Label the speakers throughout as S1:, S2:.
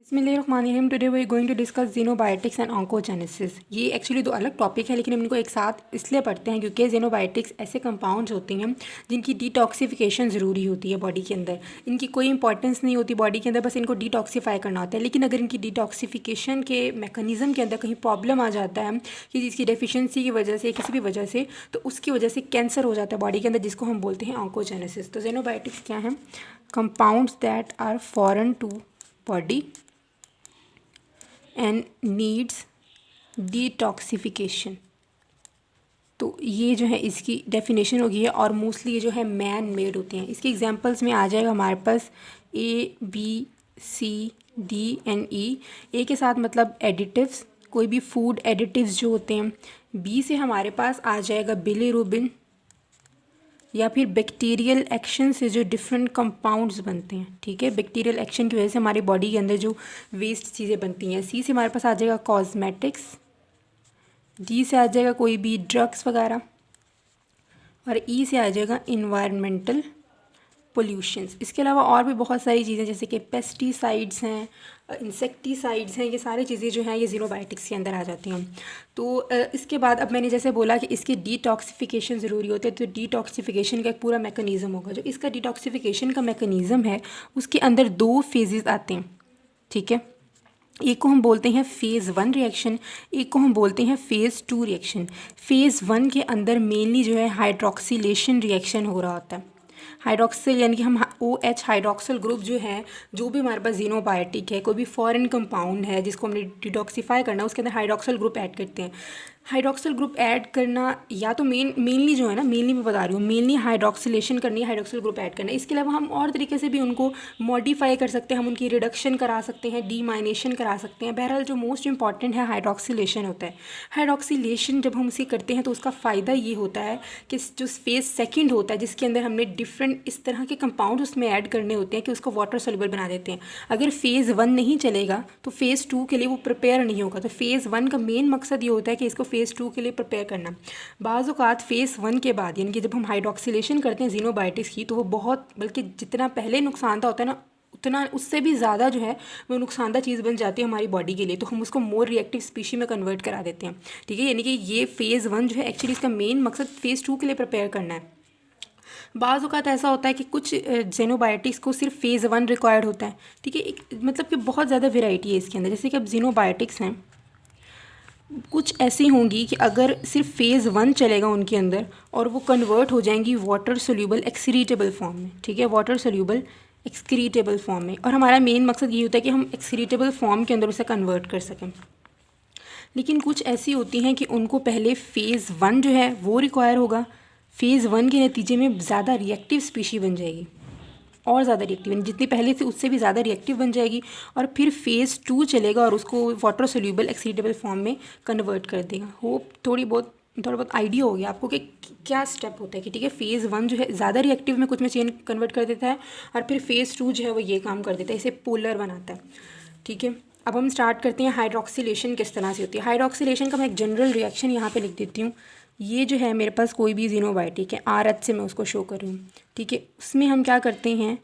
S1: बिस्मिल्लाहिर्रहमानिर्रहीम। Today we going to discuss xenobiotics and oncogenesis. ये actually दो अलग टॉपिक है, लेकिन हम इनको एक साथ इसलिए पढ़ते हैं क्योंकि ज़ेनोबायोटिक्स ऐसे कंपाउंड्स होती हैं जिनकी डिटॉक्सिफिकेशन ज़रूरी होती है बॉडी के अंदर। इनकी कोई इंपॉर्टेंस नहीं होती बॉडी के अंदर, बस इनको डिटॉक्सीफाई करना होता है। लेकिन अगर इनकी डिटॉक्सिफिकेशन के मैकेनिज़्म के अंदर कहीं प्रॉब्लम आ जाता है कि जिसकी डेफिशिएंसी की वजह से, किसी भी वजह से, तो उसकी वजह से कैंसर हो जाता है बॉडी के अंदर, जिसको हम बोलते हैं ऑन्कोजेनेसिस। तो ज़ेनोबायोटिक्स क्या हैं? Compounds that are foreign to body and needs detoxification. तो ये जो है इसकी डेफिनेशन होगी है, और मोस्टली ये जो है मैन मेड होते हैं। इसके एग्जांपल्स में आ जाएगा हमारे पास ABCDNE। ए के साथ मतलब एडिटिव्स, कोई भी फूड एडिटिव्स जो होते हैं। बी से हमारे पास आ जाएगा बिलीरुबिन, या फिर बैक्टीरियल एक्शन से जो डिफरेंट कंपाउंड्स बनते हैं। ठीक है, बैक्टीरियल एक्शन की वजह से हमारी बॉडी के अंदर जो वेस्ट चीज़ें बनती हैं। सी से हमारे पास आ जाएगा कॉस्मेटिक्स। डी से आ जाएगा कोई भी ड्रग्स वगैरह, और ई से आ जाएगा इन्वायरमेंटल पोल्यूशंस। इसके अलावा और भी बहुत सारी चीज़ें जैसे कि पेस्टिसाइड्स हैं, इंसेक्टिसाइड्स हैं, ये सारी चीज़ें जो हैं ये ज़ेनोबायोटिक्स के अंदर आ जाती हैं। तो इसके बाद अब मैंने जैसे बोला कि इसकी डिटॉक्सिफिकेशन ज़रूरी होती है, तो डिटॉक्सिफिकेशन का एक पूरा मैकेनिज़्म होगा। जो इसका डिटॉक्सिफिकेशन का मैकेनिज़्म है उसके अंदर दो फेजेस आते हैं। ठीक है, एक को हम बोलते हैं फ़ेज़ 1 रिएक्शन, एक को हम बोलते हैं फ़ेज़ 2 रिएक्शन। फ़ेज़ 1 के अंदर मेनली जो है हाइड्रोक्सिलेशन रिएक्शन हो रहा होता है। हाइड्रोक्सिल यानी कि हम OH हाइड्रोक्सिल ग्रुप जो है, जो भी हमारे पास ज़ेनोबायोटिक है, कोई भी फॉरेन कंपाउंड है जिसको हमने डिटॉक्सीफाई करना है, उसके अंदर हाइड्रोक्सिल ग्रुप ऐड करते हैं। हाइड्रोक्सिल ग्रुप ऐड करना या तो मेनली जो है ना, मेनली मैं बता रही हूँ, मेनली हाइड्रोक्सिलेशन करनी है, हाइड्रोक्सिल ग्रुप ऐड करना है। इसके अलावा हम और तरीके से भी उनको मॉडिफाई कर सकते हैं, हम उनकी रिडक्शन करा सकते हैं, डीमाइनेशन करा सकते हैं। बहरहाल जो मोस्ट इंपॉर्टेंट है हाइड्रोक्सिलेशन होता है। हाइड्रोक्सिलेशन जब हम इसे करते हैं तो उसका फ़ायदा ये होता है कि जो फेज़ सेकेंड होता है, जिसके अंदर हमने डिफरेंट इस तरह के कंपाउंड उसमें ऐड करने होते हैं कि उसको वाटर सोल्यूबल बना देते हैं। अगर फ़ेज़ 1 नहीं चलेगा तो फ़ेज़ 2 के लिए वो प्रिपेयर नहीं होगा। तो फ़ेज़ 1 का मेन मकसद ये होता है कि इसको फ़ेज़ 2 के लिए प्रिपेयर करना। बाज़ औक़ात फ़ेज़ 1 के बाद यानी कि जब हम हाइड्रोक्सिलेशन करते हैं ज़ेनोबायोटिक्स की, तो वो बहुत, बल्कि जितना पहले नुकसानदा होता है ना, उतना उससे भी ज़्यादा जो है वो नुकसानदा चीज़ बन जाती है हमारी बॉडी के लिए। तो हम उसको मोर रिएक्टिव स्पीशी में कन्वर्ट करा देते हैं। ठीक है, यानी कि ये फ़ेज़ 1 जो है एक्चुअली इसका मेन मकसद फ़ेज़ 2 के लिए प्रिपेयर करना है। बाज़ औक़ात ऐसा होता है कि कुछ ज़ेनोबायोटिक्स को सिर्फ फ़ेज़ 1 रिक्वायर्ड होता है। ठीक है, एक मतलब कि बहुत ज़्यादा वेराइटी है इसके अंदर। जैसे कि अब ज़ेनोबायोटिक्स हैं, कुछ ऐसी होंगी कि अगर सिर्फ फ़ेज़ 1 चलेगा उनके अंदर और वो कन्वर्ट हो जाएंगी वाटर सोल्यूबल एक्सक्रीटेबल फॉर्म में। ठीक है, वाटर सोल्यूबल एक्सक्रीटेबल फॉर्म में, और हमारा मेन मकसद ये होता है कि हम एक्सक्रीटेबल फॉर्म के अंदर उसे कन्वर्ट कर सकें। लेकिन कुछ ऐसी होती हैं कि उनको पहले फ़ेज़ 1 जो है वो रिक्वायर होगा। फ़ेज़ 1 के नतीजे में ज़्यादा रिएक्टिव स्पीशी बन जाएगी, और ज़्यादा रिएक्टिव, जितनी पहले से उससे भी ज़्यादा रिएक्टिव बन जाएगी, और फिर फ़ेज़ 2 चलेगा और उसको वाटर सोल्यूबल एक्सीडेबल फॉर्म में कन्वर्ट कर देगा। होप थोड़ा बहुत आइडिया हो गया आपको कि क्या स्टेप होता है कि ठीक है, फ़ेज़ 1 जो है ज़्यादा रिएक्टिव में कुछ में चेंज कन्वर्ट कर देता है, और फिर फ़ेज़ 2 जो है वो ये काम कर देता है, इसे पोलर बनाता है। ठीक है, अब हम स्टार्ट करते हैं हाइड्रोक्सिलेशन किस तरह से होती है। हाइड्रोक्सिलेशन का मैं एक जनरल रिएक्शन यहाँ पे लिख देती हूँ। ये जो है मेरे पास कोई भी ज़ेनोबायोटिक है, RH से मैं उसको शो कर रही हूँ। ठीक है, उसमें हम क्या करते हैं,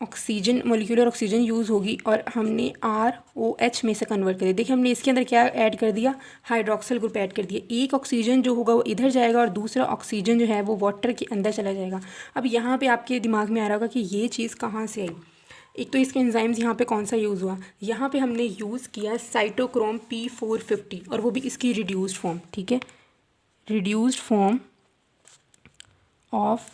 S1: ऑक्सीजन, मोलिकुलर ऑक्सीजन यूज़ होगी, और हमने ROH में से कन्वर्ट कर दिया। देखिए हमने इसके अंदर क्या ऐड कर दिया, हाइड्रोक्सिल ग्रुप ऐड कर दिया। एक ऑक्सीजन जो होगा वो इधर जाएगा और दूसरा ऑक्सीजन जो है वो वाटर के अंदर चला जाएगा। अब यहाँ पे आपके दिमाग में आ रहा होगा कि ये चीज़ कहाँ से आई। एक तो इसके एंजाइम्स यहाँ पे कौन सा यूज़ हुआ, यहाँ पे हमने यूज़ किया साइटोक्रोम P450, और वो भी इसकी रिड्यूस्ड फॉर्म। ठीक है, reduced form of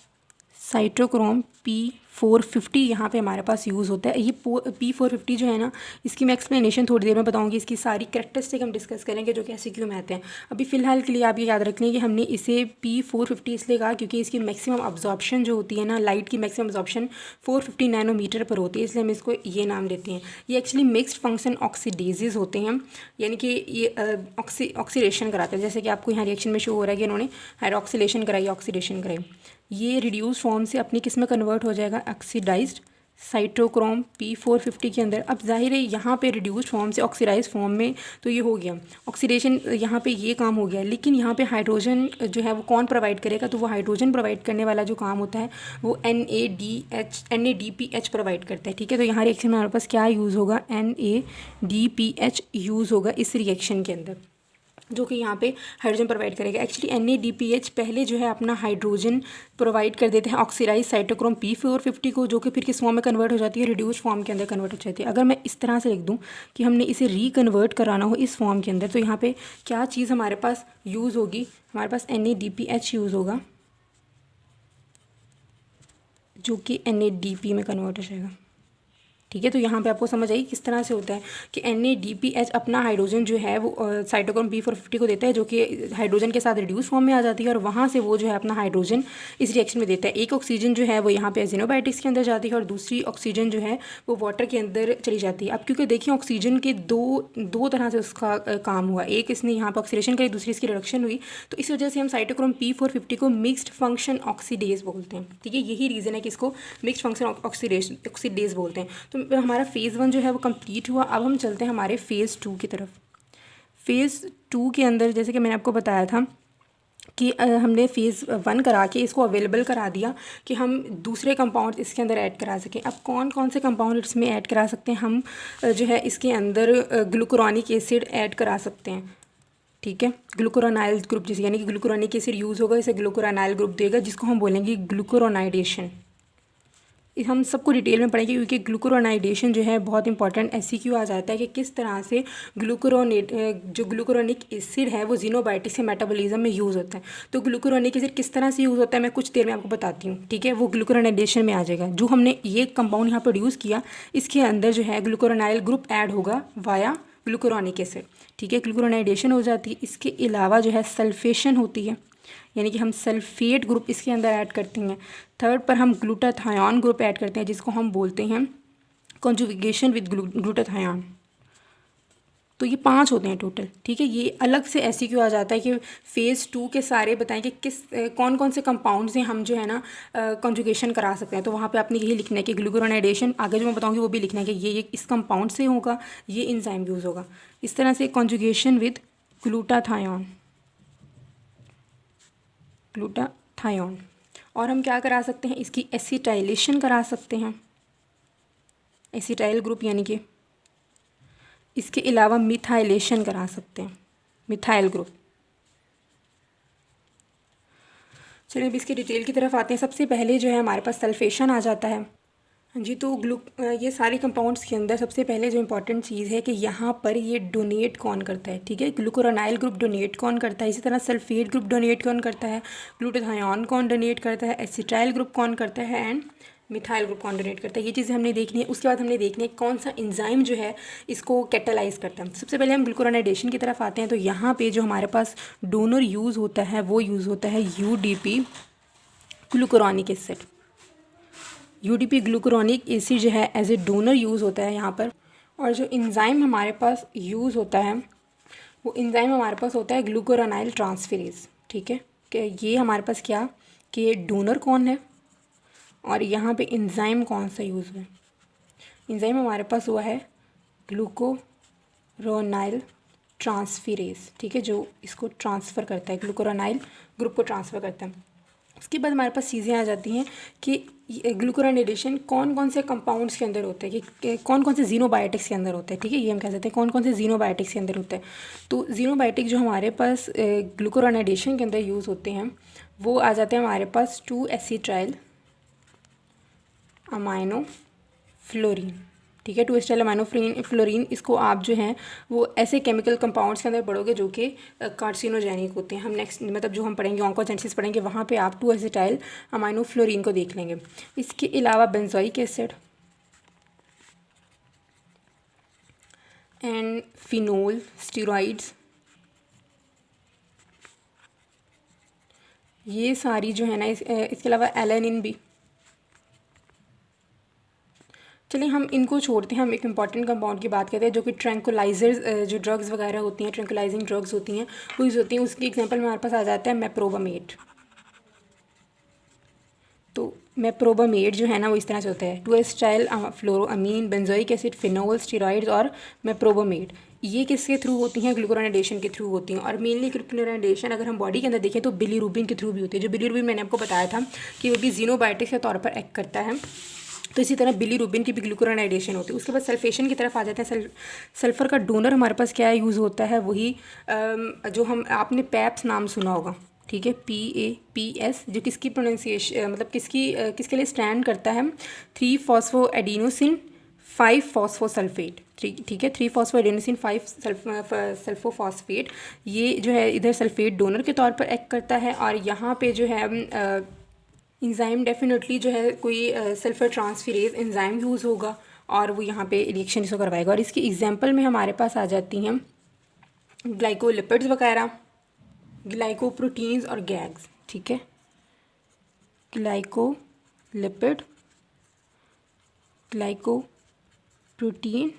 S1: cytochrome P450 यहाँ पे हमारे पास यूज़ होता है। ये P450 जो है ना, इसकी मैं एक्सप्लेनेशन थोड़ी देर में बताऊँगी। इसकी सारी कैरेक्टरिस्टिक हम डिस्कस करेंगे जो कि SQ में आते हैं। अभी फ़िलहाल के लिए आप ये याद रख लें कि हमने इसे P450 इसलिए कहा क्योंकि इसकी मैक्सिमम अब्जॉर्प्शन जो होती है ना, लाइट की मैक्सिमम अब्जॉर्प्शन 450 नैनोमीटर पर होती है, इसलिए हम इसको ये नाम देते हैं। ये एक्चुअली मिक्स्ड फंक्शन ऑक्सीडेजेज होते हैं, यानी कि ये ऑक्सीडेशन कराते हैं। जैसे कि आपको यहाँ रिएक्शन में शो हो रहा है कि इन्होंने हाइड्रोक्सिलेशन कराई, ऑक्सीडेशन कराई। ये रिड्यूस फॉर्म से अपनी किस में कन्वर्ट हो जाएगा, ऑक्सीडाइज्ड साइटोक्रोम P450 के अंदर। अब जाहिर है यहाँ पे रिड्यूस्ड फॉर्म से ऑक्सीडाइज फॉर्म में तो ये हो गया ऑक्सीडेशन, यहाँ पे ये काम हो गया, लेकिन यहाँ पे हाइड्रोजन जो है वो कौन प्रोवाइड करेगा, तो वो हाइड्रोजन प्रोवाइड करने वाला जो काम होता है वो NADPH प्रोवाइड करता है। ठीक है, तो यहाँ रिएक्शन में हमारे पास क्या यूज़ होगा, NADPH यूज़ होगा इस रिएक्शन के अंदर, जो कि यहाँ पे हाइड्रोजन प्रोवाइड करेगा। एक्चुअली NADPH पहले जो है अपना हाइड्रोजन प्रोवाइड कर देते हैं ऑक्सीडाइज साइटोक्रोम P450 को, जो कि फिर किस फॉर्म में कन्वर्ट हो जाती है, रिड्यूस्ड फॉर्म के अंदर कन्वर्ट हो जाती है। अगर मैं इस तरह से लिख दूँ कि हमने इसे रीकन्वर्ट कराना हो इस फॉर्म के अंदर, तो यहाँ पे क्या चीज़ हमारे पास यूज़ होगी, हमारे पास NADPH यूज़ होगा, जो कि NADP में कन्वर्ट हो जाएगा। ठीक है, तो यहाँ पे आपको समझ आई किस तरह से होता है कि NADPH अपना हाइड्रोजन जो है वो साइटोक्रोम P450 को देता है, जो कि हाइड्रोजन के साथ रिड्यूस फॉर्म में आ जाती है, और वहाँ से वो जो है अपना हाइड्रोजन इस रिएक्शन में देता है। एक ऑक्सीजन जो है वो यहाँ पे एजिनोबायोटिक्स के अंदर जाती है और दूसरी ऑक्सीजन जो है वो वाटर के अंदर चली जाती है। अब क्योंकि देखिए ऑक्सीजन के दो तरह से उसका काम हुआ, एक इसने यहाँ पर ऑक्सीडेशन करी, दूसरी इसकी रिडक्शन हुई, तो इस वजह से हम साइटोक्रोम P450 को मिक्स्ड फंक्शन ऑक्सीडेज बोलते हैं। ठीक है, यही रीज़न है कि इसको मिक्स्ड फंक्शन ऑक्सीडेज बोलते हैं। तो हमारा फेज़ 1 जो है वो कंप्लीट हुआ। अब हम चलते हैं हमारे फेज़ 2 की तरफ। फेज़ 2 के अंदर जैसे कि मैंने आपको बताया था कि हमने फेज़ 1 करा के इसको अवेलेबल करा दिया कि हम दूसरे कंपाउंड इसके अंदर ऐड करा सकें। अब कौन कौन से कंपाउंड इसमें ऐड करा सकते हैं, हम जो है इसके अंदर ग्लूकुरोनिक एसिड ऐड करा सकते हैं। ठीक है, ग्लूकुरोनाइल ग्रुप जिसे यानी कि ग्लूकुरोनिक एसिड यूज़ होगा, इसे ग्लूकुरोनाइल ग्रुप देगा, जिसको हम बोलेंगे ग्लूकुरोनाइडेशन। हम सबको डिटेल में पढ़ेंगे क्योंकि ग्लूकुरोनाइडेशन जो है बहुत इंपॉर्टेंट SCQ आ जाता है कि किस तरह से जो ग्लूकुरोनिक एसिड है वो ज़ीनोबायोटिक्स के मेटाबॉलिज्म में यूज़ होता है। तो ग्लूकुरोनिक एसिड किस तरह से यूज़ होता है मैं कुछ देर में आपको बताती हूँ। ठीक है, वो ग्लूकुरोनाइडेशन में आ जाएगा। जो हमने ये कंपाउंड यहाँ प्रोड्यूस किया, इसके अंदर जो है ग्लूकुरोनाइल ग्रुप ऐड होगा वाया ग्लूकुरोनिक एसिड। ठीक है, ग्लूकुरोनाइडेशन हो जाती है। इसके अलावा जो है सल्फेशन होती है, यानी कि हम सल्फेट ग्रुप इसके अंदर ऐड करते हैं। थर्ड पर हम ग्लूटाथायोन ग्रुप ऐड करते हैं, जिसको हम बोलते हैं कॉन्जुगेशन विद ग्लूटाथायोन। तो ये 5 होते हैं टोटल। ठीक है, ये अलग से SCQ आ जाता है कि फेज़ 2 के सारे बताएं कि कौन कौन से कंपाउंड से हम जो है ना कॉन्जुगेशन करा सकते हैं। तो वहाँ पे आपने यही लिखना है कि ग्लूकुरोनाइडेशन, आगे जो मैं बताऊँगी वो भी लिखना है कि ये इस कंपाउंड से होगा, ये एंजाइम यूज़ होगा। इस तरह से कॉन्जुगेशन विद ग्लूटाथायोन। और हम क्या करा सकते हैं, इसकी एसिटाइलेशन करा सकते हैं, एसिटाइल ग्रुप, यानी कि इसके अलावा मिथाइलेशन करा सकते हैं, मिथाइल ग्रुप। चलिए अब इसके डिटेल की तरफ आते हैं। सबसे पहले जो है हमारे पास सल्फेशन आ जाता है। हाँ जी, तो ये सारे कंपाउंड्स के अंदर सबसे पहले जो इंपॉर्टेंट चीज़ है कि यहाँ पर ये डोनेट कौन करता है। ठीक है, ग्लूकुरोनाइल ग्रुप डोनेट कौन करता है, इसी तरह सल्फेट ग्रुप डोनेट कौन करता है, ग्लूटाथायोन कौन डोनेट करता है, एसिटाइल ग्रुप कौन करता है, एंड मिथाइल ग्रुप कौन डोनेट करता है। ये चीज़ें हमने देखनी है। उसके बाद हमने देखनी है कौन सा एंजाइम जो है इसको कैटालाइज करता है। सबसे पहले हम ग्लूकुरोनाइडेशन की तरफ आते हैं। तो यहाँ पे जो हमारे पास डोनर यूज़ होता है वो यूज़ होता है UDP ग्लूकुरोनिक एसिड। UDP ग्लूकुरोनिक एसिड जो है एज ए डोनर यूज़ होता है यहाँ पर। और जो एंजाइम हमारे पास यूज़ होता है वो एंजाइम हमारे पास होता है ग्लूकुरोनाइल ट्रांसफेरेज। ठीक है, कि ये हमारे पास क्या कि ये डोनर कौन है और यहाँ पे एंजाइम कौन सा यूज़ हुआ है। एंजाइम हमारे पास हुआ है ग्लूकुरोनाइल ट्रांसफेरेज। ठीक है, जो इसको ट्रांसफ़र करता है, ग्लूकुरोनाइल ग्रुप को ट्रांसफ़र करता है। उसके बाद हमारे पास चीज़ें आ जाती हैं कि ग्लूकुरोनाइडेशन कौन कौन से कंपाउंड्स के अंदर होता है, कि कौन कौन से ज़ीनोबायोटिक्स के अंदर होता है। ठीक है, ये हम कह सकते हैं कौन कौन से ज़ीनोबायोटिक्स के अंदर होता है। तो ज़ीनोबायोटिक जो हमारे पास ग्लूकुरोनाइडेशन के अंदर यूज़ होते हैं वो आ जाते हैं हमारे पास 2-एसिटाइल अमाइनो फ्लोरीन। ठीक है, 2-एसिटाइल अमाइनो फ्लोरीन, इसको आप जो हैं वो ऐसे केमिकल कंपाउंड्स के अंदर पढ़ोगे जो कि कार्सिनोजेनिक होते हैं। हम नेक्स्ट मतलब जो हम पढ़ेंगे ऑन्कोजेनेसिस पढ़ेंगे, वहाँ पे आप 2-एसिटाइल अमाइनो फ्लोरीन को देख लेंगे। इसके अलावा benzoic acid and phenol steroids, ये सारी जो है ना इसके अलावा एलेनिन भी। चलिए हम इनको छोड़ते हैं, हम एक इम्पॉर्टेंट कंपाउंड की बात करते हैं जो कि ट्रैंकुलाइजर्स, जो ड्रग्स वगैरह होती हैं, ट्रैंकुलाइजिंग ड्रग्स होती हैं वो यूज़ होती हैं। उसकी एग्जांपल में हमारे पास आ जाता है मेप्रोबामेट। तो मेप्रोबामेड जो है ना वो इस तरह से होता है, 2-एसिटाइल फ्लोरोअमीन, बेंजोइक एसिड, फिनोल, स्टेरॉइड्स और मेप्रोबामेड। ये किसके थ्रू होती हैं? ग्लूकुरोनाइडेशन के थ्रू होती हैं। और मेनली ग्लूकुरोनाइडेशन अगर हम बॉडी के अंदर देखें तो बिलीरुबिन के थ्रू भी होती है। जो बिलीरुबिन मैंने आपको बताया था कि वो भी जीनोबायोटिक्स के तौर पर एक्ट करता है, तो इसी तरह बिलीरुबिन की भी ग्लूकुरोनाइडेशन होती है। उसके बाद सल्फेशन की तरफ आ जाते हैं। सल्फ़र का डोनर हमारे पास क्या यूज़ होता है? वही जो हम आपने पैप्स नाम सुना होगा, ठीक है, PAPS, जो किसकी प्रोनाउंसिएशन मतलब किसके लिए स्टैंड करता है? 3-फॉस्फोएडिनोसिन 5-फॉस्फोसल्फेट, ठीक है, 3-फॉस्फोएडिनोसिन 5-सल्फोफॉस्फेट। ये जो है इधर सल्फेट डोनर के तौर पर एक्ट करता है। और यहाँ पे जो है इंजाइम डेफिनेटली जो है कोई सल्फर ट्रांसफेरेज इंजाइम यूज़ होगा और वो यहाँ पे रिएक्शन इसको करवाएगा। और इसकी एग्जांपल में हमारे पास आ जाती हैं ग्लाइकोलिपिड्स वगैरह, ग्लाइकोप्रोटीन्स और गैग्स, ठीक है, ग्लाइकोलिपिड, ग्लाइकोप्रोटीन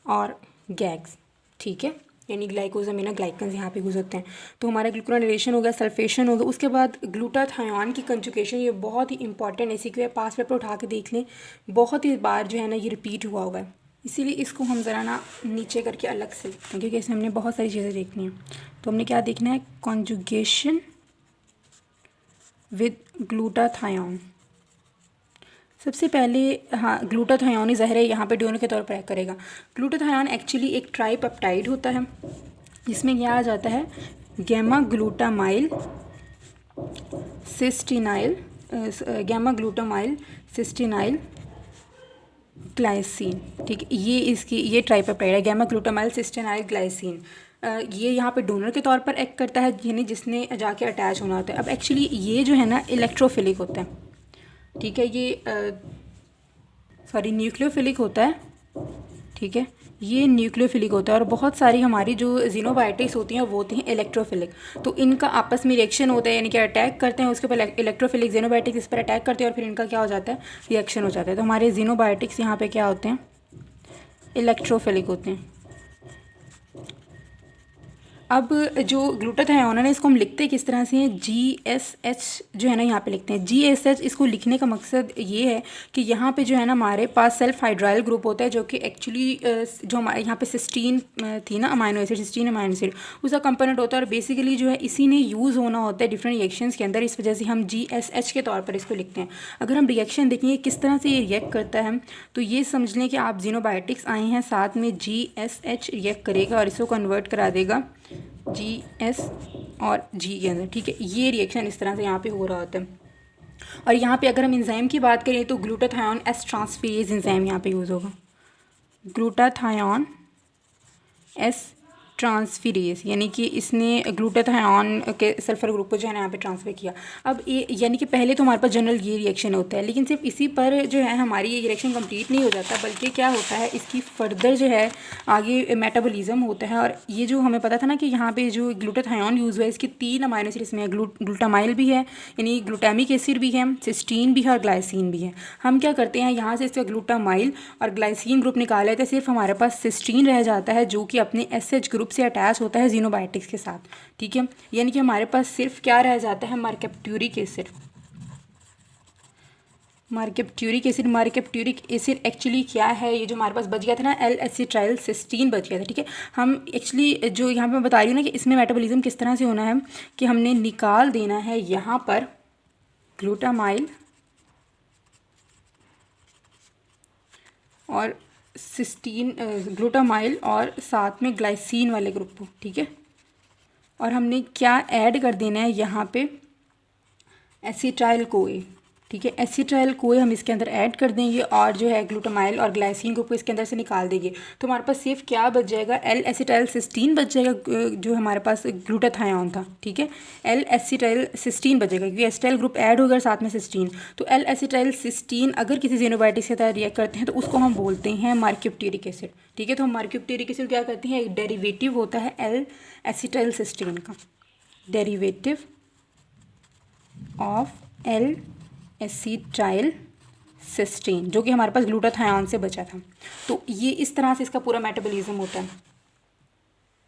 S1: और गैग्स, ठीक है, यानी ग्लाइकोजामिना ग्लाइकन्स यहाँ पे यूज़ होते हैं। तो हमारा ग्लूकुरोनाइडेशन हो गया, सल्फेशन हो गया। उसके बाद ग्लूटाथायोन की कंजुगेशन, ये बहुत ही इंपॉर्टेंट है, क्योंकि पास पेपर उठा के देख लें, बहुत ही बार जो है ना ये रिपीट हुआ हुआ है, इसीलिए इसको हम ज़रा ना नीचे करके अलग से लिखते हैं, क्योंकि इसमें हमने बहुत सारी चीज़ें देखनी हैं। तो हमने क्या देखना है? Conjugation with glutathione. सबसे पहले हाँ, ग्लूटाथायोन ही ज़ाहिर है यहाँ पे डोनर के तौर पर एक्ट करेगा। ग्लूटाथायोन एक्चुअली एक ट्राइपेप्टाइड होता है, जिसमें क्या आ जाता है? Gamma glutamyl cysteinyl, gamma glutamyl cysteinyl glycine, ठीक है, ये ट्राइपेप्टाइड है, गैमा ग्लूटामाइल सिस्टीनाइल ग्लाइसिन। ये यहाँ पे डोनर के तौर पर एक्ट करता है, यानी जिसने जाके अटैच होना होता है। अब एक्चुअली ये जो है ना इलेक्ट्रोफिलिक होता है, ठीक है, ये न्यूक्लियोफिलिक होता है, ठीक है, ये न्यूक्लियोफिलिक होता है। और बहुत सारी हमारी जो जीनोबायोटिक्स होती हैं वो होती हैं इलेक्ट्रोफिलिक। तो इनका आपस में रिएक्शन होता है, यानी कि अटैक करते हैं उसके ऊपर, इलेक्ट्रोफिलिक जीनोबायोटिक्स इस पर अटैक करते हैं और फिर इनका क्या हो जाता है? रिएक्शन हो जाता है। तो हमारे जीनोबायोटिक्स यहाँ पे क्या होते हैं? इलेक्ट्रोफिलिक होते हैं। अब जो ग्लूटाथायोन है ना, इसको हम लिखते किस तरह से हैं? GSH जो है ना यहाँ पे लिखते हैं। GSH इसको लिखने का मकसद ये है कि यहाँ पे जो है ना हमारे पास सेल्फ हाइड्राइल ग्रुप होता है, जो कि एक्चुअली जो हमारे यहाँ पे सिस्टीन थी ना amino acid, cysteine amino acid उसका कंपोनेंट होता है। और बेसिकली जो है इसी ने यूज़ होना होता है डिफरेंट रिएक्शंस के अंदर, इस वजह से हम GSH के तौर पर इसको लिखते हैं। अगर हम रिएक्शन देखेंगे किस तरह से ये रिएक्ट करता है, तो ये समझ लें कि आप जीनोबायोटिक्स आए हैं, साथ में GSH रिएक्ट करेगा और इसको कन्वर्ट करा देगा GS और G के अंदर, ठीक है। ये रिएक्शन इस तरह से यहाँ पे हो रहा होता है। और यहाँ पे अगर हम एंजाइम की बात करें तो ग्लूटाथायोन एस ट्रांसफेरेज एंजाइम यहाँ पे यूज़ होगा, ग्लूटाथायोन एस ट्रांसफेरेज, यानी कि इसने ग्लूटाथायोन के सल्फर ग्रुप को जो है ना यहाँ पे ट्रांसफ़र किया। अब ये यानी कि पहले तो हमारे पास जनरल ये रिएक्शन होता है, लेकिन सिर्फ इसी पर जो है हमारी ये रिएक्शन कंप्लीट नहीं हो जाता, बल्कि क्या होता है इसकी फर्दर जो है आगे मेटाबॉलिज्म होता है। और ये जो हमें पता था ना कि यहाँ पे जो ग्लूटाथायोन यूज़ हुआ है, इसकी 3 अमाइनो एसिड इसमें है, ग्लूटामाइल भी है, यानी ग्लूटामिक एसिड भी है, सिस्टीन भी है और ग्लाइसिन भी है। हम क्या करते हैं, यहाँ से इसका ग्लूटामाइल और ग्लाइसिन ग्रुप निकाल लेते हैं, सिर्फ हमारे पास सिस्टीन रह जाता है, जो कि अपने SH ग्रुप से अटैच होता है जीनोबायोटिक्स के साथ, ठीक है। यानी कि हमारे पास सिर्फ क्या रह जाता है? मरकैप्ट्यूरिक एसिड। मरकैप्ट्यूरिक एसिड एक्चुअली क्या है? ये जो हमारे पास बच गया था ना L-एसिट्राइल सिस्टीन बच गया था, ठीक है। हम एक्चुअली जो यहाँ पे मैं बता रही हूँ ना कि इसमें मेटाबॉलिज्म किस तरह से होना है, कि हमने निकाल देना है यहाँ पर ग्लूटामाइल और सिस्टीन, ग्लूटामाइल और साथ में ग्लाइसिन वाले ग्रुप को, ठीक है। और हमने क्या ऐड कर देना है यहाँ पे? एसिटाइल कोए, ठीक है, एसिटाइल कोए हम इसके अंदर ऐड कर देंगे और जो है ग्लूटामाइल और ग्लाइसिन को इसके अंदर से निकाल देंगे। तो हमारे पास सिर्फ क्या बच जाएगा? L-एसिटाइल सिस्टीन बच जाएगा, जो हमारे पास ग्लूटाथायोन था, ठीक है। L-एसिटाइल सिस्टीन बचेगा क्योंकि एसिटाइल ग्रुप ऐड होगा साथ में सिस्टीन। तो L-एसिटाइल सिस्टीन अगर किसी जीनोबायोटिक्स के साथ रिएक्ट करते हैं तो उसको हम बोलते हैं मरकैप्ट्यूरिक एसिड, ठीक है। तो हम मरकैप्ट्यूरिक एसिड क्या करते हैं? एक डेरिवेटिव होता है L-एसिटाइल सिस्टीन का, डेरिवेटिव ऑफ L-एसिटाइल सिस्टीन, जो कि हमारे पास ग्लूटाथायोन से बचा था। तो ये इस तरह से इसका पूरा मेटाबॉलिज्म होता है।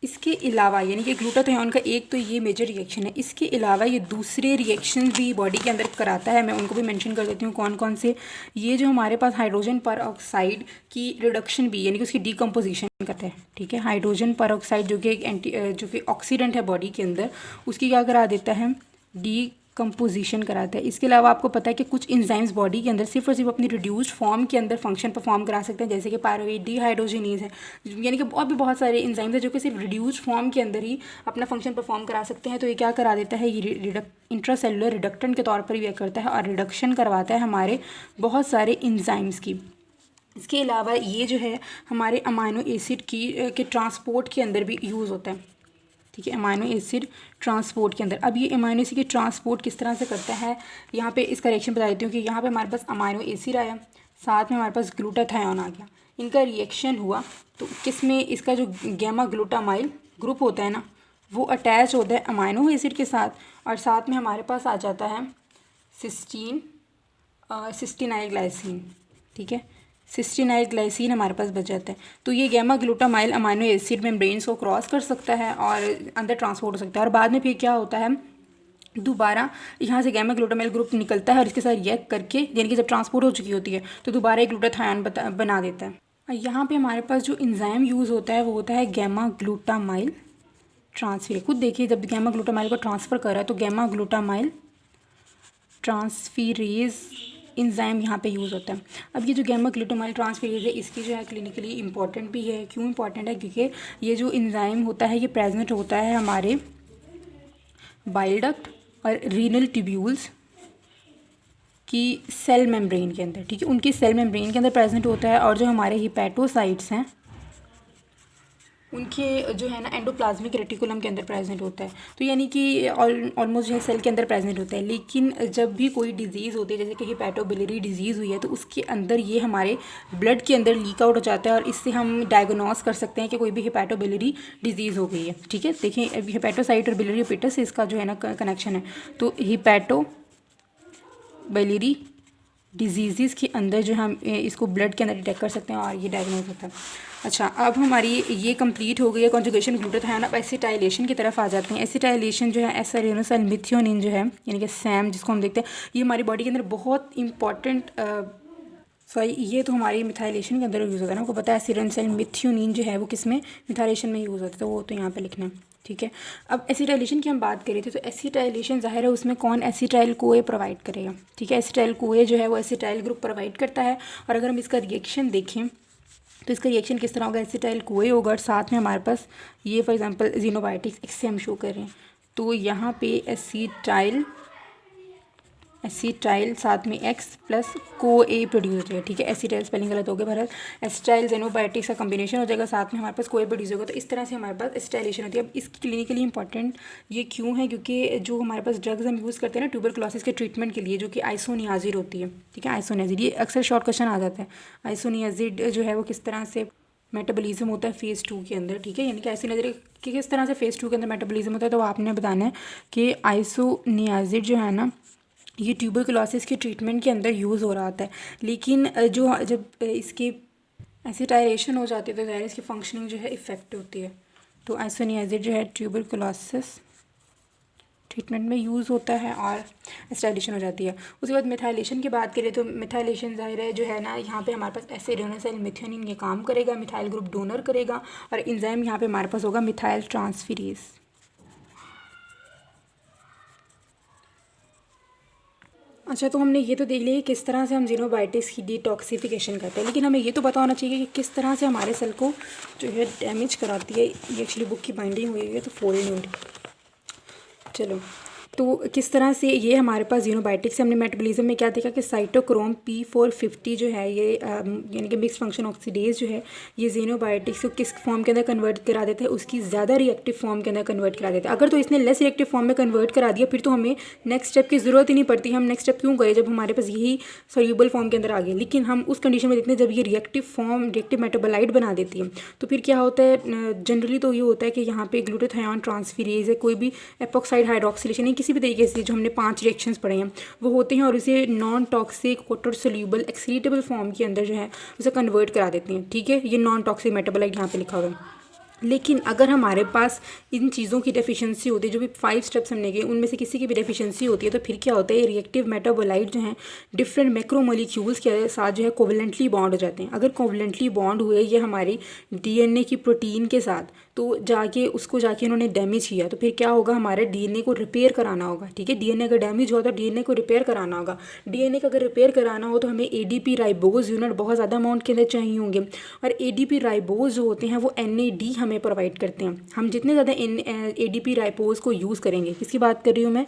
S1: इसके अलावा यानी कि ग्लूटाथायोन का एक तो ये मेजर रिएक्शन है, इसके अलावा ये दूसरे रिएक्शन भी बॉडी के अंदर कराता है। मैं उनको भी मेंशन कर देती हूँ कौन कौन से। ये जो हमारे पास हाइड्रोजन पर ऑक्साइड की रिडक्शन भी यानी कि उसकी डीकम्पोजिशन करता है, ठीक है। हाइड्रोजन पर ऑक्साइड जो कि जो कि ऑक्सीडेंट है बॉडी के अंदर, उसकी क्या करा देता है, कंपोजिशन कराता है। इसके अलावा आपको पता है कि कुछ इंजाइम्स बॉडी के अंदर सिर्फ और सिर्फ अपनी रिड्यूस्ड फॉर्म के अंदर फंक्शन परफॉर्म करा सकते हैं, जैसे कि पायरुवेट डिहाइड्रोजिनेज है, यानी कि और भी बहुत सारे इंजाइम्स हैं जो कि सिर्फ रिड्यूस्ड फॉर्म के अंदर ही अपना फंक्शन परफॉर्म करा सकते हैं। तो ये क्या करा देता है, ये इंट्रासेलुलर रिडक्टेंट के तौर पर भी वर्क करता है और रिडक्शन करवाता है हमारे बहुत सारे इंजाइम्स की। इसके अलावा ये जो है हमारे अमाइनो एसिड के ट्रांसपोर्ट के अंदर भी यूज़ होता है, ठीक है, अमाइनो एसिड ट्रांसपोर्ट के अंदर। अब ये अमाइनो एसिड की ट्रांसपोर्ट किस तरह से करता है, यहाँ पे इसका रिएक्शन बता देती हूँ कि यहाँ पे हमारे पास अमाइनो एसिड आया, साथ में हमारे पास ग्लूटाथायोन आ गया, इनका रिएक्शन हुआ तो किसमें, इसका जो गैमा ग्लूटामाइल ग्रुप होता है ना, वो अटैच होता है अमाइनो एसिड के साथ, और साथ में हमारे पास आ जाता है सिस्टीनाइल ग्लाइसिन, ठीक है, सिस्टीनाइल ग्लाइसिन हमारे पास बच जाता है। तो ये gamma glutamyl amino acid membranes को क्रॉस कर सकता है और अंदर ट्रांसपोर्ट हो सकता है, और बाद में फिर क्या होता है, दोबारा यहाँ से गैमा ग्लूटामाइल ग्रुप निकलता है और इसके साथ रिएक्ट करके, यानी कि जब ट्रांसपोर्ट हो चुकी होती है तो दोबारा एक ग्लूटाथायोन बना देता है। यहाँ पे हमारे पास जो एंजाइम यूज़ होता है वो होता है गैमा ग्लूटामाइल ट्रांसफेरेज। खुद देखिए, जब गैमा ग्लूटामाइल को ट्रांसफ़र कर रहा है तो गैमा ग्लूटामाइल ट्रांसफेरेज इंजाइम यहाँ पे यूज़ होता है। अब ये जो गैमा ग्लूटामाइल ट्रांसफेरेज है, इसकी जो है क्लिनिकली इंपॉर्टेंट भी है। क्यों इंपॉर्टेंट है, क्योंकि ये जो इंजाइम होता है ये प्रेजेंट होता है हमारे बाइल डक्ट और रीनल ट्यूब्यूल्स की सेल मेम्ब्रेन के अंदर, ठीक है, उनकी सेल मेम्ब्रेन के अंदर प्रेजेंट होता है। और जो हमारे हिपैटोसाइट्स हैं उनके जो है ना एंडोप्लाज्मिक रेटिकुलम के अंदर प्रेजेंट होता है। तो यानी कि ऑलमोस्ट जो है सेल के अंदर प्रेजेंट होता है। लेकिन जब भी कोई डिजीज़ होती है, जैसे कि हिपैटोबिलियरी डिजीज़ हुई है, तो उसके अंदर ये हमारे ब्लड के अंदर लीक आउट हो जाता है और इससे हम डायग्नोस कर सकते हैं कि कोई भी हिपैटोबिलियरी डिजीज़ हो गई है, ठीक है। देखिए, हिपैटोसाइट और बिलियरी पेटस से इसका जो है ना कनेक्शन है। तो हिपैटोबिलियरी डिजीज़ के अंदर जो हम इसको ब्लड के अंदर डिटेक्ट कर सकते हैं और ये डायग्नोज होता है। अच्छा, अब हमारी ये कंप्लीट हो गई है कॉन्जुगेशन ग्लूटाथायोन। अब एसिटाइलेशन की तरफ आ जाते हैं। एसिटाइलेशन जो है एस्टाइलिनोसाइल मिथियोनिन जो है, यानी कि सैम जिसको हम देखते हैं, ये हमारी बॉडी के अंदर बहुत इंपॉर्टेंट ये तो हमारी मिथाइलेशन के अंदर यूज़ होता है ना, आपको पता है। एसिटाइलिनोसाइल मिथियोनिन जो है वो किस में, मिथाइलेशन में यूज़ होता है, तो वो तो यहाँ पे लिखना है, ठीक है। अब एसिटाइलेशन की हम बात करें थे, तो एसिटाइलेशन ज़ाहिर है उसमें कौन एसिटाइल कोए प्रोवाइड करेगा, ठीक है। एसिटाइल कोए जो है वो एसिटाइल ग्रुप प्रोवाइड करता है। और अगर हम इसका रिएक्शन देखें तो इसका रिएक्शन किस तरह होगा, एसिटाइल कोए होगा और साथ में हमारे पास ये फॉर एग्जांपल ज़ीनोबायोटिक्स एक्स से हम शो कर रहे हैं, तो यहाँ पे एसिटाइल साथ में एक्स प्लस को ए प्रोड्यूस हो जाएगा, ठीक है। एसिटाइल स्पेलिंग गलत हो गया, बहरहाल एसिटाइल ज़ीनोबायोटिक्स का कॉम्बिनेशन हो जाएगा, साथ में हमारे पास को ए प्रोड्यूस होगा। तो इस तरह से हमारे पास एसिटाइलेशन होती है। अब इसकी क्लिनिकली इंपॉर्टेंट ये क्यों है, क्योंकि जो हमारे पास ड्रग्स हम यूज़ करते हैं ना ट्यूबरकुलोसिस के ट्रीटमेंट के लिए, जो कि आइसोनियाज़िड होती है, ठीक है। आइसोनियाज़िड, ये अक्सर शॉर्ट क्वेश्चन आ जाता है। आइसोनियाज़िड जो है वो किस तरह से मेटाबॉलिज्म होता है फेज़ 2 के अंदर, ठीक है, यानी कि आइसोनियाज़िड कि किस तरह से फेज़ 2 के अंदर मेटाबॉलिज्म होता है, तो आपने बताना है कि आइसोनियाज़िड जो है ना ये ट्यूबरकुलोसिस के ट्रीटमेंट के अंदर यूज़ हो रहा होता है। लेकिन जब इसकी एसिटाइलेशन हो जाती है तो ज़ाहिर इसकी फंक्शनिंग जो है इफ़ेक्ट होती है। तो आइसोनियाज़िड जो है ट्यूबरकुलोसिस ट्रीटमेंट में यूज़ होता है और एसिटाइलेशन हो जाती है। उसके बाद मिथाइलेशन की बात करें तो मिथाइलेशन ज़ाहिर है जो है ना, यहाँ पे हमारे पास एसिटाइलिनोसाइल मिथियोनिन ये काम करेगा, मिथाइल ग्रुप डोनर करेगा और एंजाइम यहाँ पे हमारे पास होगा मिथाइल ट्रांसफेरेज। अच्छा, तो हमने ये तो देख लिया कि किस तरह से हम ज़ीनोबायोटिक्स की डिटॉक्सिफिकेशन करते हैं, लेकिन हमें ये तो पता होना चाहिए कि किस तरह से हमारे सेल को जो है डैमेज कराती है। ये एक्चुअली बुक की बाइंडिंग हुई है तो फोल्ड नहीं हो रही। चलो, तो किस तरह से ये हमारे पास ज़ीनोबायोटिक्स से हमने मेटाबॉलिज्म में क्या देखा कि साइटोक्रोम P450 जो है ये यानी कि मिक्स फंक्शन ऑक्सीडेज जो है ये ज़ीनोबायोटिक्स को किस फॉर्म के अंदर कन्वर्ट करा देता है, उसकी ज़्यादा रिएक्टिव फॉर्म के अंदर कन्वर्ट करा देता है। अगर तो इसने लेस रिएक्टिव फॉर्म में कन्वर्ट करा दिया फिर तो हमें नेक्स्ट स्टेप की ज़रूरत ही नहीं पड़ती। हम नेक्स्ट स्टेप क्यों करें जब हमारे पास यही सोल्यूबल फॉर्म के अंदर आ गए। लेकिन हम उस कंडीशन में देखते हैं जब ये रिएक्टिव मेटाबोलाइट बना देती है तो फिर क्या होता है, जनरली तो ये होता है कि यहाँ पे ग्लूटाथायोन ट्रांसफेरेज है, कोई भी एपॉक्साइड हाइड्रोक्सिलेशन नहीं, किसी भी तरीके से जो हमने 5 रिएक्शंस पढ़े हैं वो होते हैं और उसे non toxic water soluble excretable form के अंदर जो है उसे कन्वर्ट करा देते हैं, ठीक है। ये नॉन टॉक्सिक मेटाबोलाइट यहाँ पे लिखा हुआ है। लेकिन अगर हमारे पास इन चीज़ों की डेफिशिएंसी होती है, जो भी 5 स्टेप्स हमने किए उनमें से किसी की भी डेफिशिएंसी होती है, तो फिर क्या होता है, रिएक्टिव मेटाबोलाइट जो हैं डिफरेंट मैक्रोमोलिक्यूल्स के साथ जो है कोवलेंटली बॉन्ड हो जाते हैं। अगर कोवलेंटली बॉन्ड हुए ये हमारी डीएनए की प्रोटीन के साथ, तो जाके उन्होंने डैमेज किया, तो फिर क्या होगा, हमारे डीएनए को रिपेयर कराना होगा। ठीक है, डीएनए अगर डैमेज हुआ तो डीएनए को रिपेयर कराना होगा। डीएनए का अगर रिपेयर कराना हो तो हमें एडीपी राइबोज यूनिट बहुत ज़्यादा अमाउंट के अंदर चाहिए होंगे, और एडीपी राइबोज जो होते हैं वो एनएडी हमें प्रोवाइड करते हैं। हम जितने ज़्यादा एडीपी राइबोज को यूज़ करेंगे, किसकी बात कर रही हूँ मैं,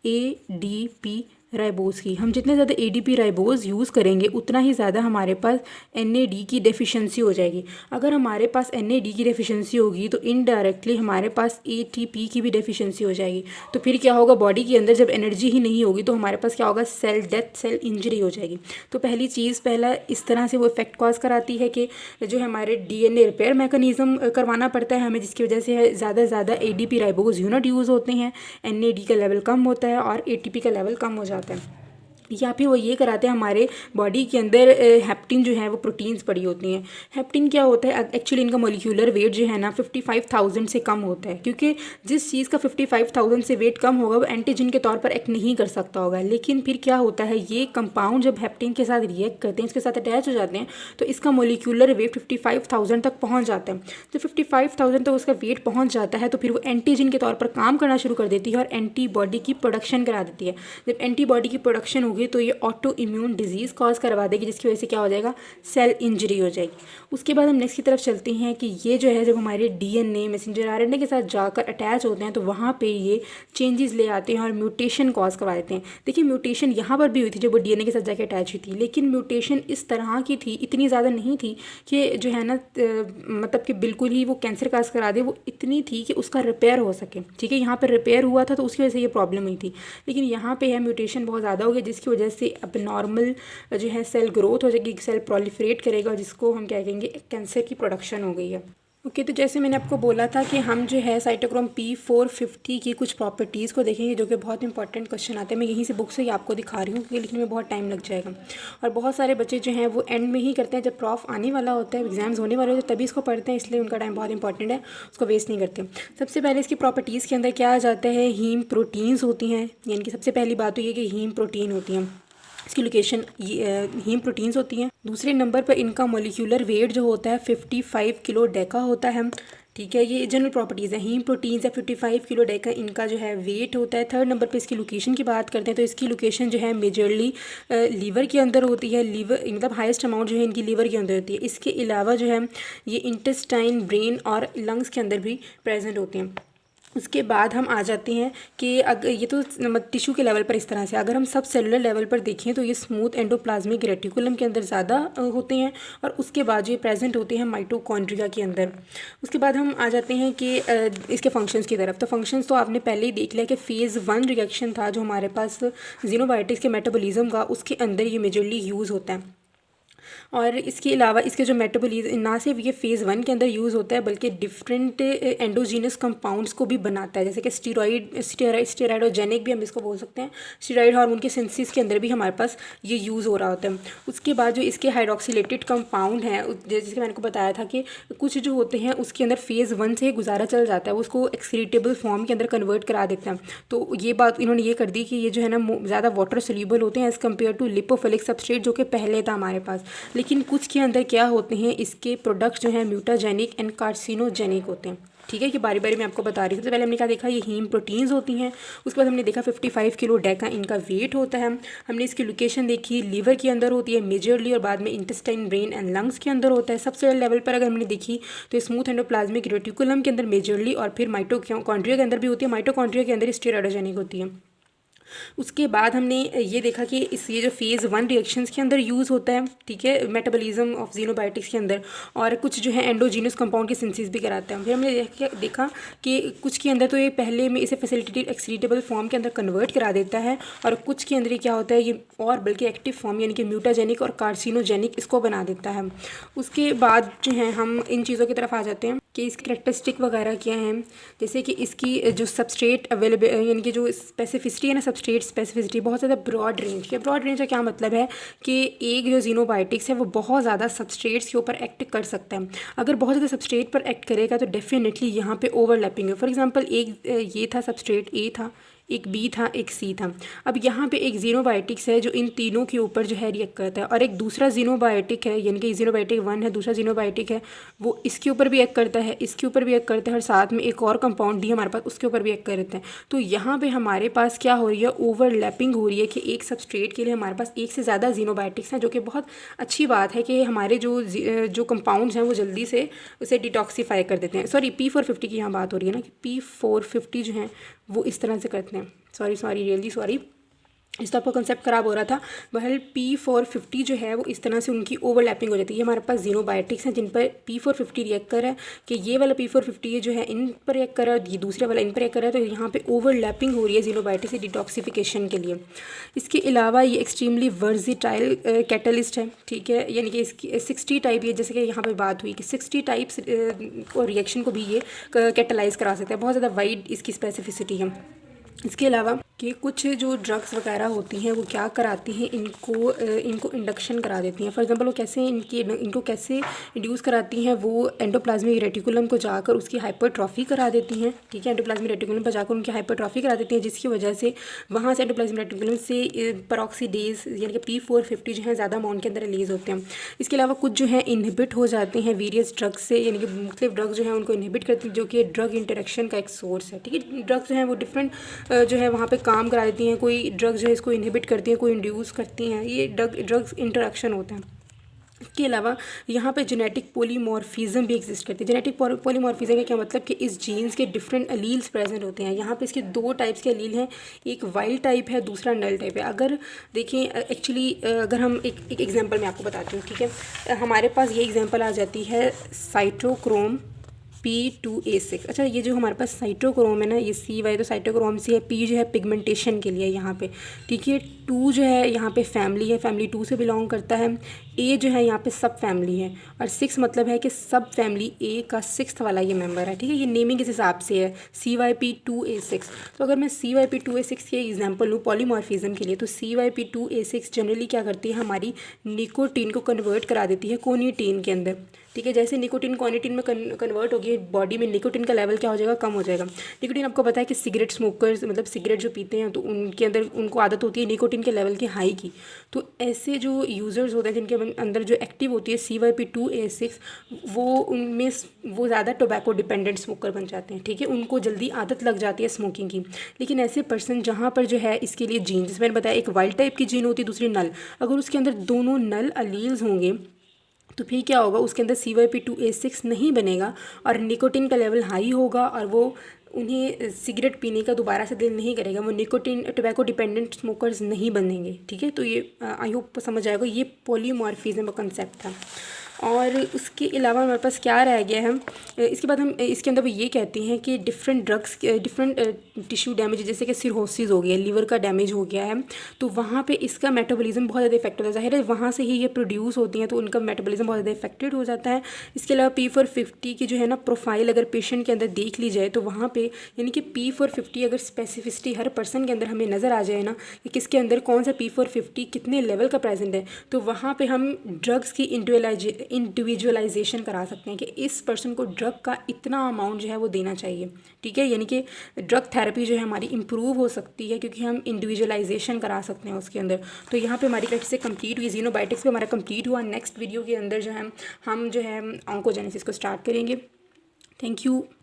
S1: एडीपी राइबोज की, हम जितने ज़्यादा एडीपी राइबोज यूज़ करेंगे उतना ही ज़्यादा हमारे पास एनएडी की डेफिशिएंसी हो जाएगी। अगर हमारे पास एनएडी की डेफिशिएंसी होगी तो इनडायरेक्टली हमारे पास एटीपी की भी डेफिशिएंसी हो जाएगी। तो फिर क्या होगा, बॉडी के अंदर जब एनर्जी ही नहीं होगी तो हमारे पास क्या होगा, सेल डेथ, सेल इंजरी हो जाएगी। तो पहला इस तरह से वो इफेक्ट कॉज कराती है कि जो हमारे डीएनए रिपेयर मैकेनिज्म करवाना पड़ता है हमें, जिसकी वजह से ज़्यादा से ज़्यादा एडीपी राइबोज यूनिट यूज़ होते हैं, एनएडी का लेवल कम होता है और एटीपी का लेवल कम हो जाता है। या फिर वो ये कराते हैं, हमारे बॉडी के अंदर हेप्टिन जो है वो प्रोटीन्स पड़ी होती हैं। हेप्टिन क्या होता है, एक्चुअली इनका मोलिकुलर वेट जो है ना 55,000 से कम होता है, क्योंकि जिस चीज़ का 55,000 से वेट कम होगा वो एंटीजन के तौर पर एक्ट नहीं कर सकता होगा। लेकिन फिर क्या होता है, ये कंपाउंड जब हेप्टिन के साथ रिएक्ट करते हैं, इसके साथ अटैच हो जाते हैं, तो इसका मोलिकुलर वेट 55,000 तक पहुँच जाता है। जब 55,000 तक उसका वेट पहुँच जाता है तो फिर वो एंटीजन के तौर पर काम करना शुरू कर देती है और एंटीबॉडी की प्रोडक्शन करा देती है। जब एंटीबॉडी की प्रोडक्शन होगी तो ये ऑटो इम्यून डिजीज़ कॉज करवा देगी, जिसकी वजह से क्या हो जाएगा, सेल इंजरी हो जाएगी। उसके बाद हम नेक्स्ट की तरफ चलते हैं कि ये जो है जब हमारे डीएनए मैसेंजर आरएनए के साथ जाकर अटैच होते हैं तो वहाँ पे ये चेंजेस ले आते हैं और म्यूटेशन कॉज करवा देते हैं। देखिए, म्यूटेशन यहाँ पर भी हुई थी जब वो डीएनए के साथ जाकर अटैच हुई थी, लेकिन म्यूटेशन इस तरह की थी, इतनी ज़्यादा नहीं थी कि जो है ना मतलब कि बिल्कुल ही वो कैंसर काज करा दे, वो इतनी थी कि उसका रिपेयर हो सके। ठीक है, यहाँ पर रिपेयर हुआ था तो उसकी वजह से ये प्रॉब्लम हुई थी, लेकिन यहाँ पे है म्यूटेशन बहुत ज़्यादा हो गया, जिसकी वजह से अब नॉर्मल जो है सेल ग्रोथ हो जाएगी, सेल प्रोलिफरेट करेगा, जिसको हम क्या कहेंगे, कैंसर की प्रोडक्शन हो गई है। ओके, तो जैसे मैंने आपको बोला था कि हम जो है साइटोक्रोम P450 की कुछ प्रॉपर्टीज़ को देखेंगे, जो कि बहुत इंपॉर्टेंट क्वेश्चन आते हैं। मैं यहीं से बुक से ही आपको दिखा रही हूँ क्योंकि लिखने में बहुत टाइम लग जाएगा, और बहुत सारे बच्चे जो हैं वो एंड में ही करते हैं, जब प्रॉफ आने वाला होता है, एग्जाम्स होने वाले होते हैं, तभी इसको पढ़ते हैं, इसलिए उनका टाइम बहुत इंपॉर्टेंट है, उसको वेस्ट नहीं करते। सबसे पहले इसकी प्रॉपर्टीज़ के अंदर क्या आ जाता है, हीम प्रोटीन्स होती हैं, यानी कि सबसे पहली बात तो ये कि हीम प्रोटीन होती हैं, इसकी लोकेशन हीम प्रोटीन्स होती हैं। दूसरे नंबर पर इनका मोलिकुलर वेट जो होता है 55 किलो डेका होता है। ठीक है, ये जनरल प्रॉपर्टीज़ है, हीम प्रोटीन्स है, 55 किलो डेका इनका जो है वेट होता है। थर्ड नंबर पे इसकी लोकेशन की बात करते हैं तो इसकी लोकेशन जो है मेजरली लीवर के अंदर होती है। लीवर मतलब हाईएस्ट अमाउंट जो है इनकी लीवर के अंदर होती है। इसके अलावा जो है ये इंटेस्टाइन, ब्रेन और लंग्स के अंदर भी प्रेजेंट होते हैं। उसके बाद हम आ जाते हैं कि अगर ये तो टिश्यू के लेवल पर इस तरह से, अगर हम सब सेलुलर लेवल पर देखें तो ये स्मूथ एंडोप्लाज्मिक रेटिकुलम के अंदर ज़्यादा होते हैं, और उसके बाद ये प्रेजेंट होते हैं माइटोकॉन्ड्रिया के अंदर। उसके बाद हम आ जाते हैं कि इसके फंक्शंस की तरफ। तो फंक्शंस तो आपने पहले ही देख लिया कि फ़ेज़ 1 रिएक्शन था जो हमारे पास ज़ीनोबायोटिक्स के मेटाबॉलिज्म का, उसके अंदर ये मेजरली यूज़ होता है। और इसके अलावा इसके जो मेटाबॉलिज्म ना सिर्फ ये फ़ेज़ 1 के अंदर यूज़ होता है बल्कि डिफरेंट एंडोजीनस कंपाउंड्स को भी बनाता है, जैसे कि स्टेरॉइडोजेनिक भी हम इसको बोल सकते हैं। स्टेरॉइड हार्मोन के सिंथेसिस के अंदर भी हमारे पास ये यूज़ हो रहा होता है। उसके बाद जो इसके हाइड्रोक्सिलेटेड कंपाउंड हैं, जैसे मैंने को बताया था कि कुछ जो होते हैं उसके अंदर फ़ेज़ 1 से गुजारा चल जाता है, उसको एक्सक्रीटेबल फॉर्म के अंदर कन्वर्ट करा देते हैं। तो ये बात इन्होंने ये कर दी कि ये जो है ना ज़्यादा वाटर सोल्यूबल होते हैं as compare to lipophilic substrate जो कि पहले था हमारे पास। लेकिन कुछ के अंदर क्या होते हैं, इसके प्रोडक्ट्स जो हैं म्यूटाजेनिक एंड कार्सिनोजेनिक होते हैं। ठीक है, कि बारी बारी मैं आपको बता रही हूँ। सबसे पहले हमने क्या देखा, ये हीम प्रोटीन्स होती हैं। उसके बाद हमने देखा 55 किलो डेका इनका वेट होता है। हमने इसकी लोकेशन देखी, लीवर के अंदर होती है मेजरली, और बाद में इंटेस्टाइन, ब्रेन एंड लंग्स के अंदर होता है। सबसे लेवल पर अगर हमने देखी तो स्मूथ एंडोप्लाज्मिक रेटिकुलम के अंदर मेजरली, और फिर माइटोकॉन्ड्रिया के अंदर भी होती है। माइटोकॉन्ड्रिया के अंदर स्टेरॉइडोजेनिक होती है। उसके बाद हमने ये देखा कि ये जो फ़ेज़ 1 रिएक्शंस के अंदर यूज़ होता है, ठीक है, मेटाबॉलिज्म ऑफ ज़ीनोबायोटिक्स के अंदर, और कुछ जो है एंडोजीनस कंपाउंड की सिंथेसिस भी कराता है। फिर हमने देखा कि कुछ के अंदर तो ये पहले में इसे फैसिलिटेटेड एक्सक्रीटेबल फॉर्म के अंदर कन्वर्ट करा देता है, और कुछ के अंदर क्या होता है ये और बल्कि एक्टिव फॉर्म यानी कि म्यूटाजेनिक और कार्सिनोजेनिक इसको बना देता है। उसके बाद जो है हम इन चीज़ों की तरफ आ जाते हैं। कि इसकी करेक्टरिस्टिक वगैरह क्या हैं, जैसे कि इसकी जो सबस्ट्रेट अवेलेबल यानी कि जो स्पेसिफिसिटी है ना, सबस्ट्रेट स्पेसिफिसिटी बहुत ज़्यादा ब्रॉड रेंज है। ब्रॉड रेंज का क्या मतलब है कि एक जो ज़ीनोबायोटिक्स है वो बहुत ज़्यादा सबस्ट्रेट्स के ऊपर एक्ट कर सकता है। अगर बहुत ज़्यादा सबस्ट्रेट पर एक्ट करेगा तो डेफिनेटली यहाँ पे ओवरलैपिंग है। फॉर एग्जांपल एक ये था सबस्ट्रेट ए था, एक बी था, एक सी था। अब यहाँ पे एक ज़ीनोबायोटिक्स है जो इन तीनों के ऊपर जो है रिएक्ट करता है, और एक दूसरा ज़ीनोबायोटिक है यानी कि ज़ीनोबायोटिक 1 है, दूसरा ज़ीनोबायोटिक है वो इसके ऊपर भी एक्ट करता है, इसके ऊपर भी एक्ट करता है, और साथ में एक और कंपाउंड डी हमारे पास उसके ऊपर भी एक्ट करते हैं। तो यहाँ पे हमारे पास क्या हो रही है, ओवरलैपिंग हो रही है कि एक सबस्ट्रेट के लिए हमारे पास एक से ज़्यादा ज़ीनोबायोटिक्स हैं, जो कि बहुत अच्छी बात है कि हमारे जो कंपाउंड्स हैं वो जल्दी से उसे डिटॉक्सीफाई कर देते हैं। सॉरी P450 की यहाँ बात हो रही है ना, कि P450 जो हैं वो इस तरह से करते हैं। सॉरी रियली सॉरी, इस तो आपका कंसेप्ट ख़राब हो रहा था। बहरहाल P450 जो है वो इस तरह से उनकी ओवरलैपिंग हो जाती है। ये हमारे पास ज़ीनोबायोटिक्स हैं जिन पर P450 रिएक्ट कर रहा है, कि ये वाला P450 जो है इन पर रिएक्ट कर रहा है, ये दूसरे वाला इन पर रिएक्ट कर रहा है, तो यहाँ पे ओवरलैपिंग हो रही है ज़ीनोबायोटिक्स से डिटॉक्सिफिकेशन के लिए। इसके अलावा ये एक्सट्रीमली वर्जिटाइल कैटलिस्ट है, ठीक है, यानी कि इसकी 60 टाइप, ये जैसे कि यहाँ पर बात हुई कि 60 टाइप्स और रिएक्शन को भी ये कैटलाइज करा सकता है। बहुत ज़्यादा वाइड इसकी स्पेसिफिसिटी है। इसके अलावा कि कुछ जो ड्रग्स वगैरह होती हैं वो क्या कराती हैं, इनको इंडक्शन करा देती हैं। फॉर एग्जांपल वो कैसे इनको कैसे इंड्यूस कराती हैं, वो एंडोप्लाज्मिक रेटिकुलम को जाकर उसकी हाइपरट्रॉफी करा देती हैं, ठीक है, एंडोप्लाज्मिक रेटिकुलम पर जाकर उनकी हाइपरट्रॉफी करा देती हैं, जिसकी वजह से वहाँ से एंडोप्लाज्मिक रेटिकुलम से पेरोक्सीडेज यानी कि P450 जो है ज़्यादा अमाउंट के अंदर रिलीज़ होते हैं। इसके अलावा कुछ जो है इनहिबिट हो जाते हैं वेरियस ड्रग्स से, यानी कि मुख्तलिफ ड्रग्स जो है उनको इनहिबिट करती हैं, जो कि ड्रग इंटरेक्शन का एक सोर्स है, ठीक है। ड्रग्स जो है वो डिफरेंट जो है वहाँ पे काम करा देती हैं, कोई ड्रग्स जो है इसको इनहिबिट करती हैं, कोई इंड्यूस करती हैं, ये ड्रग्स इंटरेक्शन होते हैं। इसके अलावा यहाँ पे जेनेटिक पॉलीमॉर्फिज्म भी एग्जिस्ट करती है। जेनेटिक पॉलीमॉर्फिज्म का क्या मतलब कि इस जीन्स के डिफरेंट अलील्स प्रेजेंट होते हैं। यहाँ पे इसके दो टाइप्स के अलील हैं, एक वाइल्ड टाइप है, दूसरा नल टाइप है। अगर देखें एक्चुअली अगर हम एक एग्जांपल मैं आपको बताती हूँ, ठीक है, हमारे पास ये एग्जांपल आ जाती है साइटोक्रोम P2A6। अच्छा, ये जो हमारे पास साइटोक्रोम है ना, ये CY तो साइटोक्रोम से है, P जो है पिगमेंटेशन के लिए यहाँ पे, ठीक है, 2 जो है यहाँ पे फैमिली है, फैमिली 2 से बिलोंग करता है, A जो है यहाँ पे सब फैमिली है, और 6 मतलब है कि सब फैमिली A का 6th वाला ये मेंबर है, ठीक है। ये नेमिंग इस हिसाब से है CYP2A6। तो अगर मैं CYP2A6 के एग्जाम्पल लूँ पॉलीमॉर्फिज्म के लिए, तो CYP2A6 जनरली क्या करती है, हमारी निकोटीन को कन्वर्ट करा देती है कोनिटीन के अंदर, ठीक है। जैसे निकोटीन कोनिटीन में कन्वर्ट होगी, बॉडी में निकोटीन का लेवल क्या हो जाएगा, कम हो जाएगा। निकोटीन आपको पता है कि सिगरेट स्मोकर्स मतलब सिगरेट जो पीते हैं तो उनके अंदर उनको आदत होती है निकोटीन के लेवल की हाई की। तो ऐसे जो यूज़र्स होते हैं जिनके अंदर जो एक्टिव होती है CYP2A6, वो उनमें वो ज़्यादा टोबैको डिपेंडेंट स्मोकर बन जाते हैं, ठीक है, उनको जल्दी आदत लग जाती है स्मोकिंग की। लेकिन ऐसे पर्सन जहाँ पर जो है इसके लिए जीन, जैसे मैंने बताया एक वाइल्ड टाइप की जीन होती है, दूसरी नल, अगर उसके अंदर दोनों नल अलील्स होंगे तो फिर क्या होगा, उसके अंदर CYP2A6 नहीं बनेगा और निकोटीन का लेवल हाई होगा, और वो उन्हें सिगरेट पीने का दोबारा से दिल नहीं करेगा, वो निकोटीन टोबैको डिपेंडेंट स्मोकर्स नहीं बनेंगे, ठीक है। तो ये आई होप समझ आएगा, ये पॉलीमॉर्फिज्म का कंसेप्ट था। और उसके अलावा हमारे पास क्या रह गया है, इसके बाद हम इसके अंदर वो ये कहते हैं कि different drugs different tissue damage, जैसे कि सिरहोसिस हो गया, लीवर का डैमेज हो गया है, तो वहाँ पे इसका मेटाबॉलिज्म बहुत ज़्यादा इफेक्ट होता है। ज़ाहिर है वहाँ से ही ये प्रोड्यूस होती हैं, तो उनका मेटाबॉलिज्म बहुत ज़्यादा इफेक्टेड हो जाता है। इसके अलावा P450 की जो है ना प्रोफाइल अगर पेशेंट के अंदर देख ली जाए, तो वहाँ पे यानी कि P450 अगर स्पेसिफिसिटी हर पर्सन के अंदर हमें नज़र आ जाए ना कि किसके अंदर कौन सा P450 कितने लेवल का प्रेजेंट है, तो वहाँ पर हम ड्रग्स की इंडिविजुअलाइजेशन करा सकते हैं कि इस पर्सन को ड्रग का इतना अमाउंट जो है वो देना चाहिए, ठीक है। यानी कि ड्रग थेरेपी जो है हमारी इंप्रूव हो सकती है क्योंकि हम इंडिविजुअलाइजेशन करा सकते हैं उसके अंदर। तो यहाँ पे हमारी प्रैक्टिस कंप्लीट हुई, ज़ीनोबायोटिक्स पे हमारा कंप्लीट हुआ। नेक्स्ट वीडियो के अंदर जो है हम जो है ऑन्कोजेनेसिस को स्टार्ट करेंगे। Thank you.